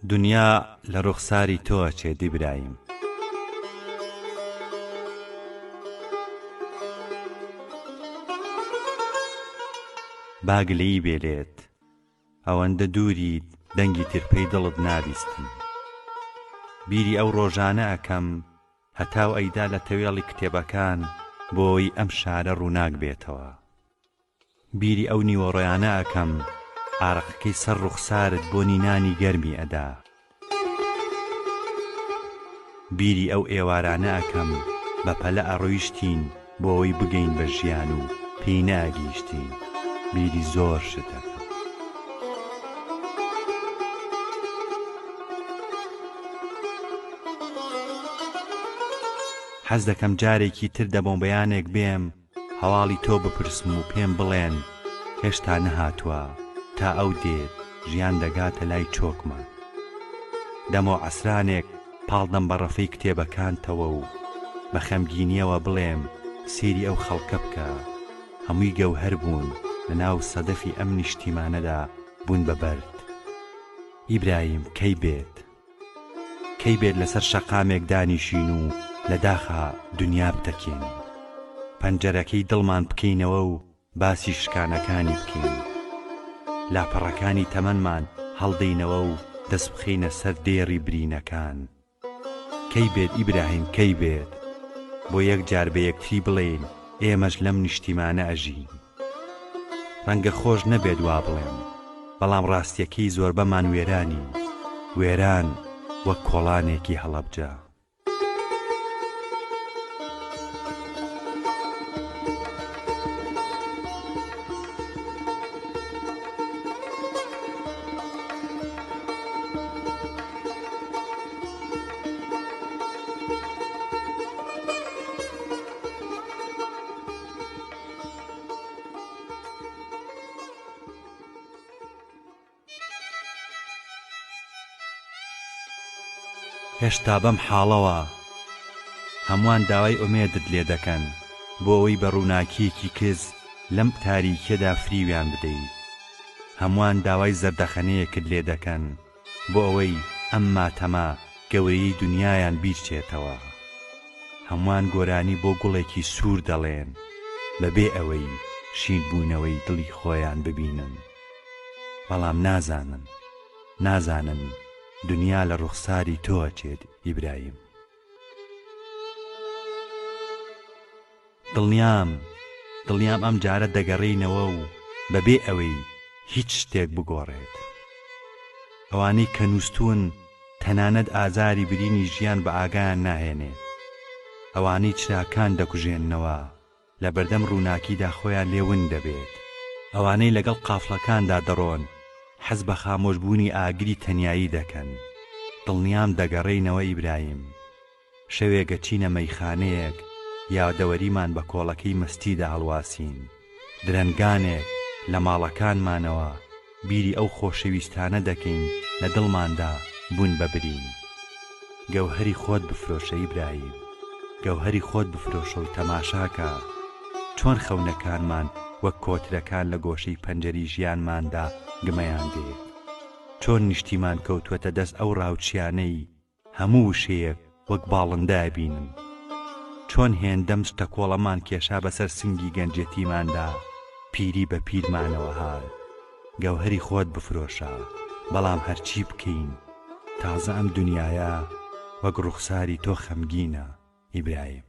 دنیا لە ڕوخساری تۆ ئەچێ ئیبراهیم. باگلەیی بێلێت ئەوەندە دووریت دەنگی ترپەی دڵت نابیستم. بیری ئەو ڕۆژانە ئەکەم هەتاو ئەیدا لە تەوێڵی کتێبەکان بۆی ئەم شارە ڕووناک بێتەوە. بیری ئەو نیوەڕۆیانە ئەکەم ئارەقەکەی سەر ڕوخسارت بۆ نینانی گەرمی ئەدا. بیری ئەو ئێوارانە ئەکەم بە پەلە ئەڕۆیشتین بۆ ئەوەی بگەین بە ژیان و پێی ناگەیشتین. بیری زۆر شت ئەکەم. حەز دەکەم جارێکی تر دەبۆم بەیانێک بێم هەواڵی تۆ بپرسم و پێم بڵێن هێشتا نەهاتووە تا ئەو دێت ژیان دەگاتە لای چۆکمە. دەمۆ عەسرانێک پاڵدەم بە ڕەفەی کتێبەکانتەوە و بە خەمگینیەوە بڵێم سێری ئەو خەڵکە بکە هەمووی گەوهەر بوون لە ناو سەدەفی ئەم نیشتیمانەدا بوون بە بەرد. ئیبراهیم کەی بێت لەسەر شەقامێک دانیشین و لە داخە دنیا بتەکێن، پەنجەرەکەی دڵمان بکەینەوە و باسی شکانەکانی بکەین، لاپەڕەکانی تەمەنمان هەڵدەینەوە و دەست بخەینە سەر دێڕی برینەکان. کەی بێت ئیبراهیم کەی بێت بۆ یەک جار بە یەکتری بڵێن ئێمەش لەم نیشتیمانە ئەژین. ڕەنگە خۆش نەبێت وا بڵێم بەڵام ڕاستیەکەی زۆربەمان وێرانی وێران وەک کۆڵانێکی هەڵەبجە. هێشتا بەم حاڵەوە هەمووان داوای ئومێدت لێ دەکەن بۆ ئەوەی بە ڕووناکیەکی کز لەم تاریکیەدا فریویان بدەیت. هەمووان داوای زەردەخەنەیەکت لێ دەکەن بۆ ئەوەی ئەم ماتەمە گەورەی دنیایان بیرچێتەوە. هەمووان گۆرانی بۆ گوڵێکی سوور دەڵێن بەبێ ئەوەی شین بوونەوەی دڵی خۆیان ببینن. بەڵام نازانن دنیا لە ڕوخساری تۆ ئەچێت ئیبراهیم. دڵنیام ئەم جارە دەگەڕێینەوە و بەبێ ئەوەی هیچ شتێک بگۆڕێت. ئەوانەی کە نووسون تەنانەت ئازاری برینی ژیان بە ئاگایان ناهێنێت. ئەوانەی چراکان دەکوژێننەوە لە بەردەم ڕووناکیدا خۆیان لێون دەبێت. ئەوانەی لەگەڵ قافڵەکاندا دەڕۆن حەز بە خامۆشبوونی ئاگری تەنیایی دەکەن. دڵنیام دەگەڕێینەوە ئیبراهیم. شەوێگە چینە مەیخانەیەک یادەوەریمان بە کۆڵەکەی مەستیدا هەڵواسین. درەنگانێک لە ماڵەکانمانەوە بیری ئەو خۆشەویستانە دەکەین لە دڵماندا بوون بەبرین. گەوهەری خۆت بفرۆشە ئیبراهیم، گەوهەری خۆت بفرۆشە و تەماشاکە چۆن خەونەکانمان وەک کۆترەکان لە گۆشەی پەنجەری ژیانماندا گمەیان دێت. چۆن نیشتیمان کەوتوەتە دەست ئەو ڕاوچیانەی هەموو وشەیەک وەک باڵندە بینن. چۆن هێندەم شتە کۆڵەمان کێشا بەسەر سنگی گەنجێتیماندا پیری بە پیرمانەوە هات. گەوهەری خۆت بفرۆشە بەڵام هەرچی بکەین تازە ئەم دنیایە وەک ڕوخساری تۆ خەمگینە ئیبراهیم.